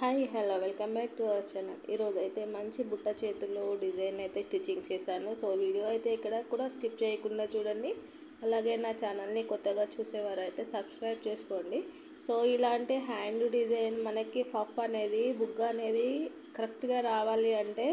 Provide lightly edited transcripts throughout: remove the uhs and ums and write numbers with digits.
Hi hello welcome back to our channel. ఈరోజు అయితే మంచి బుట్ట చేతుల్లో డిజైన్ అయితే స్టిచ్చింగ్ చేశాను. సో వీడియో అయితే ఇక్కడ కూడా స్కిప్ చేయకుండా చూడండి. అలాగే నా ఛానల్ని కొత్తగా చూసేవారు అయితే సబ్స్క్రైబ్ చేసుకోండి. సో ఇలాంటి హ్యాండ్ డిజైన్ మనకి పఫ్ అనేది బుగ్గ అనేది కరెక్ట్గా రావాలి అంటే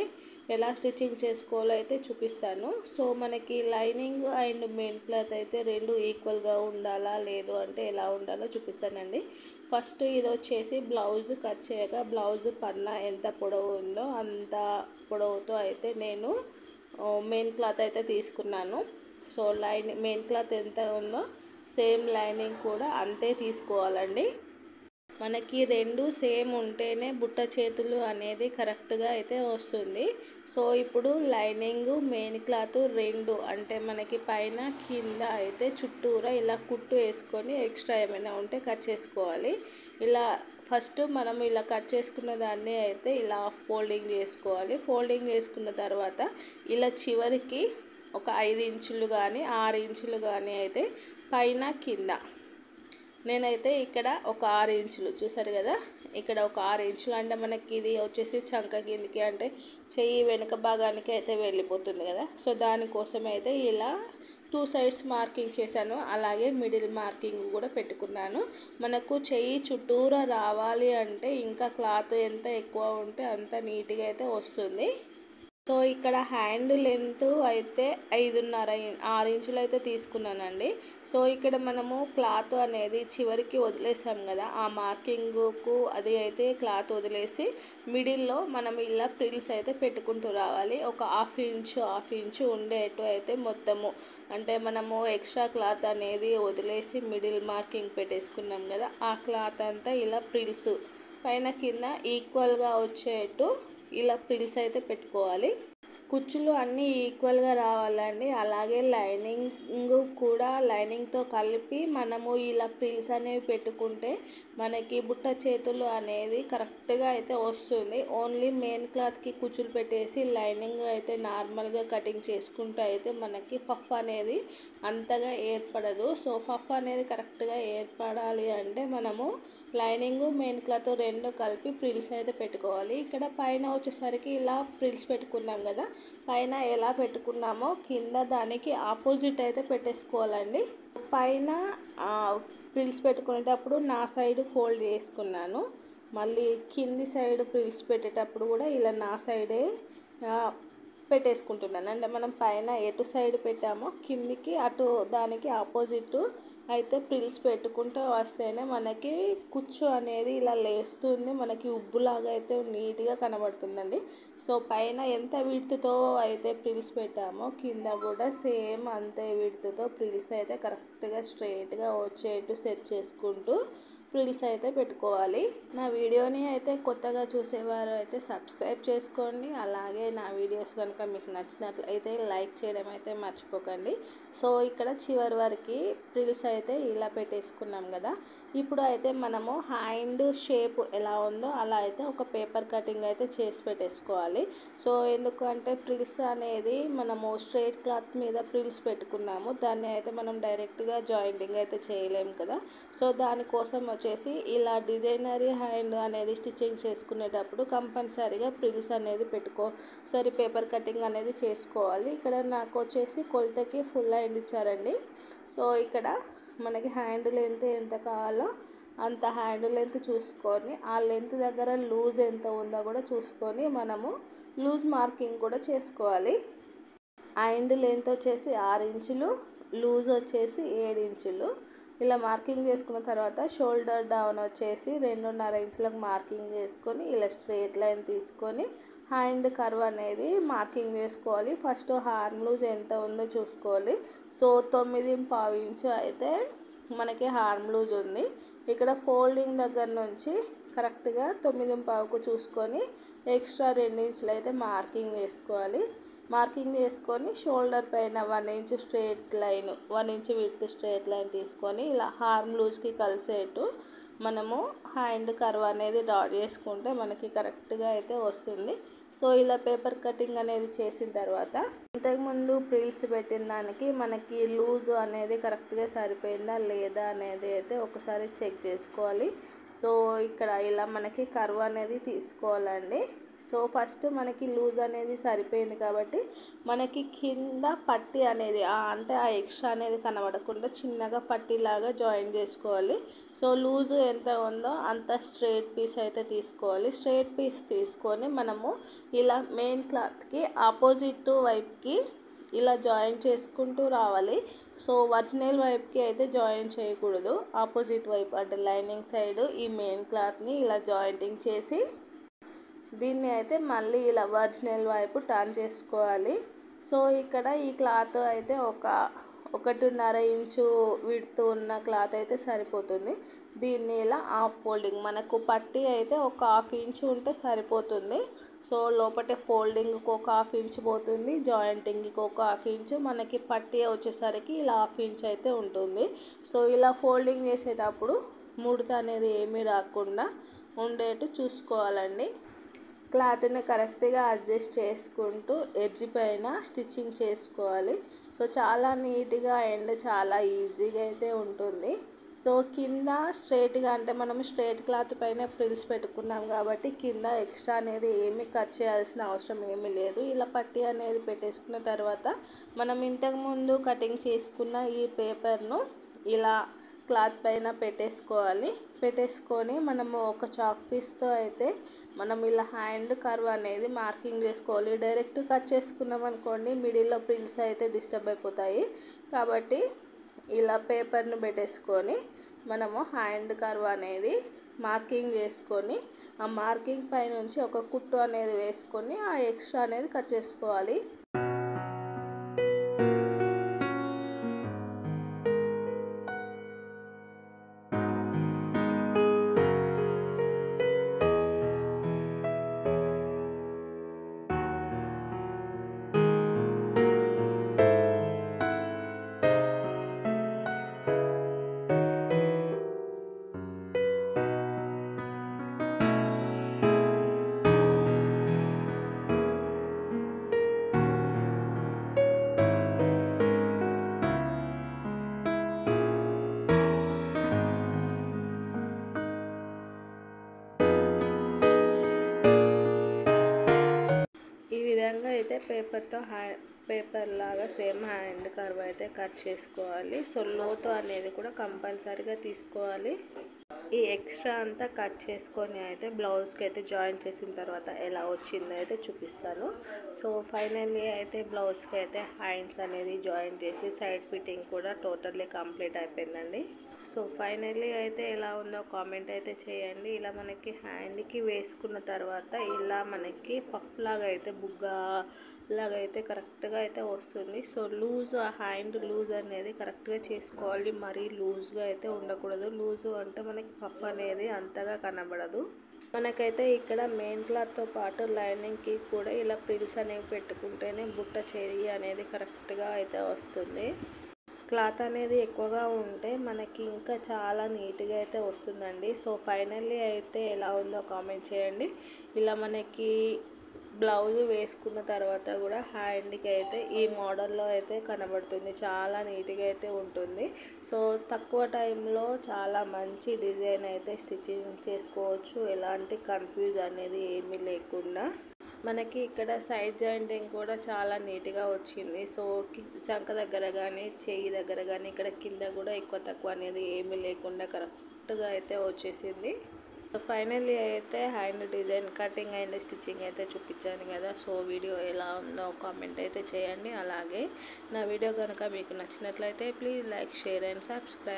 ఎలా స్టిచ్చింగ్ చేసుకోవాలో అయితే చూపిస్తాను. సో మనకి లైనింగ్ అండ్ మెయిన్ క్లాత్ అయితే రెండు ఈక్వల్గా ఉండాలా లేదు అంటే ఎలా ఉండాలో చూపిస్తానండి. ఫస్ట్ ఇది వచ్చేసి బ్లౌజ్ కట్ చేయగా బ్లౌజ్ పన్నా ఎంత పొడవు ఉందో అంత పొడవుతో అయితే నేను మెయిన్ క్లాత్ అయితే తీసుకున్నాను. సో మెయిన్ క్లాత్ ఎంత ఉందో సేమ్ లైనింగ్ కూడా అంతే తీసుకోవాలండి. మనకి రెండు సేమ్ ఉంటేనే బుట్ట చేతులు అనేది కరెక్ట్గా అయితే వస్తుంది. సో ఇప్పుడు లైనింగ్ మెయిన్ క్లాత్ రెండు అంటే మనకి పైన కింద అయితే చుట్టూరా ఇలా కుట్టు వేసుకొని ఎక్స్ట్రా ఏమైనా ఉంటే కట్ చేసుకోవాలి. ఇలా ఫస్ట్ మనం ఇలా కట్ చేసుకున్న దాన్ని అయితే ఇలా ఫోల్డింగ్ చేసుకోవాలి. ఫోల్డింగ్ చేసుకున్న తర్వాత ఇలా చివరికి ఒక 5 ఇంచులు కానీ 6 ఇంచులు కానీ అయితే పైన కింద నేనైతే ఇక్కడ ఒక 6 ఇంచులు చూసారు కదా, ఇక్కడ ఒక 6 ఇంచులు అంటే మనకి ఇది వచ్చేసి చంక కిందికి అంటే చెయ్యి వెనుక భాగానికి అయితే వెళ్ళిపోతుంది కదా. సో దానికోసం అయితే ఇలా 2 సైడ్స్ మార్కింగ్ చేశాను. అలాగే మిడిల్ మార్కింగ్ కూడా పెట్టుకున్నాను. మనకు చెయ్యి చుట్టూరా రావాలి అంటే ఇంకా క్లాత్ ఎంత ఎక్కువ ఉంటే అంత నీట్గా అయితే వస్తుంది. సో ఇక్కడ హ్యాండ్ లెంత్ అయితే 5.5 ఇంచులు అయితే తీసుకున్నానండి. సో ఇక్కడ మనము క్లాత్ అనేది చివరికి వదిలేసాం కదా, ఆ మార్కింగ్కు అది అయితే క్లాత్ వదిలేసి మిడిల్లో మనం ఇలా ప్రిల్స్ అయితే పెట్టుకుంటూ రావాలి. ఒక హాఫ్ ఇంచు ఉండేట్టు అయితే మొత్తము అంటే మనము ఎక్స్ట్రా క్లాత్ అనేది వదిలేసి మిడిల్ మార్కింగ్ పెట్టేసుకున్నాం కదా, ఆ క్లాత్ అంతా ఇలా ప్రిల్స్ పైన కింద ఈక్వల్గా వచ్చేట్టు ఇలా ప్రిల్స్ అయితే పెట్టుకోవాలి. కుచ్చులు అన్నీ ఈక్వల్గా రావాలండి. అలాగే లైనింగ్ కూడా లైనింగ్తో కలిపి మనము ఇలా ప్రిల్స్ అనేవి పెట్టుకుంటే మనకి బుట్ట చేతులు అనేది కరెక్ట్గా అయితే వస్తుంది. ఓన్లీ మెయిన్ క్లాత్కి కుచ్చులు పెట్టేసి లైనింగ్ అయితే నార్మల్గా కటింగ్ చేసుకుంటూ అయితే మనకి పఫ్ అనేది అంతగా ఏర్పడదు. సో పఫ్ అనేది కరెక్ట్గా ఏర్పడాలి అంటే మనము లైనింగ్ మెయిన్ క్లాత్ రెండు కలిపి ప్రిల్స్ అయితే పెట్టుకోవాలి. ఇక్కడ పైన వచ్చేసరికి ఇలా ప్రిల్స్ పెట్టుకున్నాం కదా, పైన ఎలా పెట్టుకున్నామో కింద దానికి ఆపోజిట్ అయితే పెట్టేసుకోవాలండి. పైన ప్రిల్స్ పెట్టుకునేటప్పుడు నా సైడ్ ఫోల్డ్ చేసుకున్నాను. మళ్ళీ కింది సైడ్ ప్రిల్స్ పెట్టేటప్పుడు కూడా ఇలా నా సైడే పెట్టేసుకుంటున్నాను. అంటే మనం పైన ఎటు సైడ్ పెట్టామో కిందికి అటు దానికి ఆపోజిట్ అయితే ప్రిల్స్ పెట్టుకుంటూ వస్తేనే మనకి కుచ్చు అనేది ఇలా లేస్తుంది, మనకి ఉబ్బులాగా అయితే నీట్గా కనబడుతుందండి. సో పైన ఎంత విడ్త్తో అయితే ప్రిల్స్ పెట్టామో కింద కూడా సేమ్ అంతే విడ్త్తో ప్రిల్స్ అయితే కరెక్ట్గా స్ట్రైట్గా వచ్చేట్టు సెట్ చేసుకుంటూ ప్రిల్స్ అయితే పెట్టుకోవాలి. నా వీడియోని అయితే కొత్తగా చూసేవారు అయితే సబ్స్క్రైబ్ చేసుకోండి. అలాగే నా వీడియోస్ కనుక మీకు నచ్చినట్లయితే లైక్ చేయడం అయితే మర్చిపోకండి. సో ఇక్కడ చివరి వరకు ప్రిల్స్ అయితే ఇలా పెట్టేసుకున్నాం కదా. ఇప్పుడు అయితే మనము హ్యాండ్ షేప్ ఎలా ఉందో అలా అయితే ఒక పేపర్ కటింగ్ అయితే చేసి పెట్టేసుకోవాలి. సో ఎందుకంటే ప్రిల్స్ అనేది మనము స్ట్రైట్ క్లాత్ మీద ప్రిల్స్ పెట్టుకున్నాము, దాన్ని అయితే మనం డైరెక్ట్గా జాయింటింగ్ అయితే చేయలేము కదా. సో దానికోసం వచ్చేసి ఇలా డిజైనరీ హ్యాండ్ అనేది స్టిచ్చింగ్ చేసుకునేటప్పుడు కంపల్సరీగా ప్రిల్స్ అనేది పేపర్ కటింగ్ అనేది చేసుకోవాలి. ఇక్కడ నాకు వచ్చేసి కొలతకి ఫుల్ హ్యాండ్ ఇచ్చారండి. సో ఇక్కడ మనకి హ్యాండ్ లెంత్ ఎంత కావాలో అంత హ్యాండ్ లెంత్ చూసుకొని ఆ లెంత్ దగ్గర లూజ్ ఎంత ఉందో కూడా చూసుకొని మనము లూజ్ మార్కింగ్ కూడా చేసుకోవాలి. హ్యాండ్ లెంత్ వచ్చేసి 6 ఇంచులు, లూజ్ వచ్చేసి 7 ఇంచులు. ఇలా మార్కింగ్ చేసుకున్న తర్వాత షోల్డర్ డౌన్ వచ్చేసి 2.5 ఇంచులకు మార్కింగ్ చేసుకొని ఇలా స్ట్రైట్ లైన్ తీసుకొని హ్యాండ్ కర్వ్ అనేది మార్కింగ్ చేసుకోవాలి. ఫస్ట్ హార్మ్ లూజ్ ఎంత ఉందో చూసుకోవాలి. సో 9.5 ఇంచు అయితే మనకి హార్మ్ లూజ్ ఉంది. ఇక్కడ ఫోల్డింగ్ దగ్గర నుంచి కరెక్ట్గా 9.5కు చూసుకొని ఎక్స్ట్రా 2 ఇంచులు అయితే మార్కింగ్ చేసుకోవాలి. మార్కింగ్ చేసుకొని షోల్డర్ పైన 1 inch straight line 1 inch width straight line తీసుకొని ఇలా హార్మ్ లూజ్కి కలిసేట్టు మనము హ్యాండ్ కర్వ్ అనేది డ్రా చేసుకుంటే మనకి కరెక్ట్గా అయితే వస్తుంది. సో ఇలా పేపర్ కటింగ్ అనేది చేసిన తర్వాత ఇంతకుముందు ప్రిల్స్ పెట్టిన దానికి మనకి లూజ్ అనేది కరెక్ట్గా సరిపోయిందా లేదా అనేది అయితే ఒకసారి చెక్ చేసుకోవాలి. సో ఇక్కడ ఇలా మనకి కర్వ్ అనేది తీసుకోవాలండి. సో ఫస్ట్ మనకి లూజ్ అనేది సరిపోయింది కాబట్టి మనకి కింద పట్టీ అనేది అంటే ఆ ఎక్స్ట్రా అనేది కనబడకుండా చిన్నగా పట్టీలాగా జాయిన్ చేసుకోవాలి. సో లూజు ఎంత ఉందో అంత స్ట్రైట్ పీస్ అయితే తీసుకోవాలి. స్ట్రైట్ పీస్ తీసుకొని మనము ఇలా మెయిన్ క్లాత్కి ఆపోజిట్ వైపుకి ఇలా జాయిన్ చేసుకుంటూ రావాలి. సో ఒరిజినల్ వైపుకి అయితే జాయిన్ చేయకూడదు, ఆపోజిట్ వైపు అంటే లైనింగ్ సైడ్ ఈ మెయిన్ క్లాత్ని ఇలా జాయింటింగ్ చేసి దీన్ని అయితే మళ్ళీ ఇలా ఒరిజినల్ వైపు టర్న్ చేసుకోవాలి. సో ఇక్కడ ఈ క్లాత్ అయితే 1.5 ఇంచు విడ్త్ ఉన్న క్లాత్ అయితే సరిపోతుంది. దీన్ని ఇలా హాఫ్ ఫోల్డింగ్, మనకు పట్టీ అయితే 1/2 ఇంచు ఉంటే సరిపోతుంది. సో లోపల ఫోల్డింగ్కి 1/2 ఇంచు పోతుంది, జాయింటింగ్కి 1/2 ఇంచు, మనకి పట్టీ వచ్చేసరికి ఇలా 1/2 ఇంచు అయితే ఉంటుంది. సో ఇలా ఫోల్డింగ్ చేసేటప్పుడు ముడత అనేది ఏమీ రాకుండా ఉండేట్టు చూసుకోవాలండి. క్లాత్ని కరెక్ట్గా అడ్జస్ట్ చేసుకుంటూ ఎడ్జ్ పైన స్టిచ్చింగ్ చేసుకోవాలి. సో చాలా నీట్గా అండ్ చాలా ఈజీగా అయితే ఉంటుంది. సో కింద స్ట్రైట్గా అంటే మనం స్ట్రైట్ క్లాత్ పైన ఫ్రిల్స్ పెట్టుకున్నాం కాబట్టి కింద ఎక్స్ట్రా అనేది ఏమీ కట్ చేయాల్సిన అవసరం ఏమీ లేదు. ఇలా పట్టీ అనేది పెట్టేసుకున్న తర్వాత మనం ఇంతకుముందు కటింగ్ చేసుకున్న ఈ పేపర్ను ఇలా క్లాత్ పైన పెట్టేసుకొని మనము ఒక చాక్ పీస్తో అయితే మనం ఇలా హ్యాండ్ కర్వ్ అనేది మార్కింగ్ చేసుకోవాలి. డైరెక్ట్ కట్ చేసుకున్నాం అనుకోండి మిడిల్లో ప్రిల్స్ అయితే డిస్టర్బ్ అయిపోతాయి. కాబట్టి ఇలా పేపర్ను పెట్టేసుకొని మనము హ్యాండ్ కర్వ్ అనేది మార్కింగ్ చేసుకొని ఆ మార్కింగ్ పై నుంచి ఒక కుట్టు అనేది వేసుకొని ఆ ఎక్స్ట్రా అనేది కట్ చేసుకోవాలి. ఈ విధంగా అయితే పేపర్ లాగా సేమ్ హ్యాండ్ కర్వ్ అయితే కట్ చేసుకోవాలి. సో లోతు అనేది కూడా కంపల్సరీగా తీసుకోవాలి. ఈ ఎక్స్ట్రా అంతా కట్ చేసుకొని అయితే బ్లౌజ్కి అయితే జాయిన్ చేసిన తర్వాత ఎలా వచ్చిందో అయితే చూపిస్తాను. సో ఫైనల్లీ అయితే బ్లౌజ్కి అయితే హ్యాండ్స్ అనేది జాయిన్ చేసి సైడ్ ఫిట్టింగ్ కూడా టోటల్లీ కంప్లీట్ అయిపోయిందండి. సో ఫైనల్లీ అయితే ఎలా ఉందో కామెంట్ అయితే చేయండి. ఇలా మనకి హ్యాండ్కి వేసుకున్న తర్వాత ఇలా మనకి పఫ్ లాగా అయితే బుగ్గ లాగా అయితే కరెక్ట్గా అయితే వస్తుంది. సో లూజ్ హ్యాండ్ లూజ్ అనేది కరెక్ట్గా చేసుకోవాలి, మరీ లూజ్గా అయితే ఉండకూడదు. లూజు అంటే మనకి పఫ్ అనేది అంతగా కనబడదు. మనకైతే ఇక్కడ మెయిన్ క్లాత్తో పాటు లైనింగ్కి కూడా ఇలా ప్రిల్స్ అనేవి పెట్టుకుంటేనే బుట్ట చెయ్యి అనేది కరెక్ట్గా అయితే వస్తుంది. క్లాత్ అనేది ఎక్కువగా ఉంటే మనకి ఇంకా చాలా నీట్గా అయితే వస్తుందండి. సో ఫైనల్లీ అయితే ఎలా ఉందో కామెంట్ చేయండి. ఇలా మనకి బ్లౌజ్ వేసుకున్న తర్వాత కూడా హ్యాండ్కి అయితే ఈ మోడల్లో అయితే కనబడుతుంది, చాలా నీట్గా అయితే ఉంటుంది. సో తక్కువ టైంలో చాలా మంచి డిజైన్ అయితే స్టిచ్చింగ్ చేసుకోవచ్చు, ఎలాంటి కన్ఫ్యూజ్ అనేది ఏమీ లేకుండా. మనకి ఇక్కడ సైడ్ జాయింటింగ్ కూడా చాలా నీట్గా వచ్చింది. సో చంక దగ్గర కానీ చెయ్యి దగ్గర కానీ ఇక్కడ కింద కూడా ఎక్కువ తక్కువ అనేది ఏమీ లేకుండా కరెక్ట్గా అయితే వచ్చేసింది. సో ఫైనల్లీ అయితే hand design cutting and stitching అయితే చూపించాను కదా. సో వీడియో ఎలా ఉందో కామెంట్ అయితే చేయండి. అలాగే నా వీడియో కనుక మీకు నచ్చినట్లయితే please like, share and subscribe.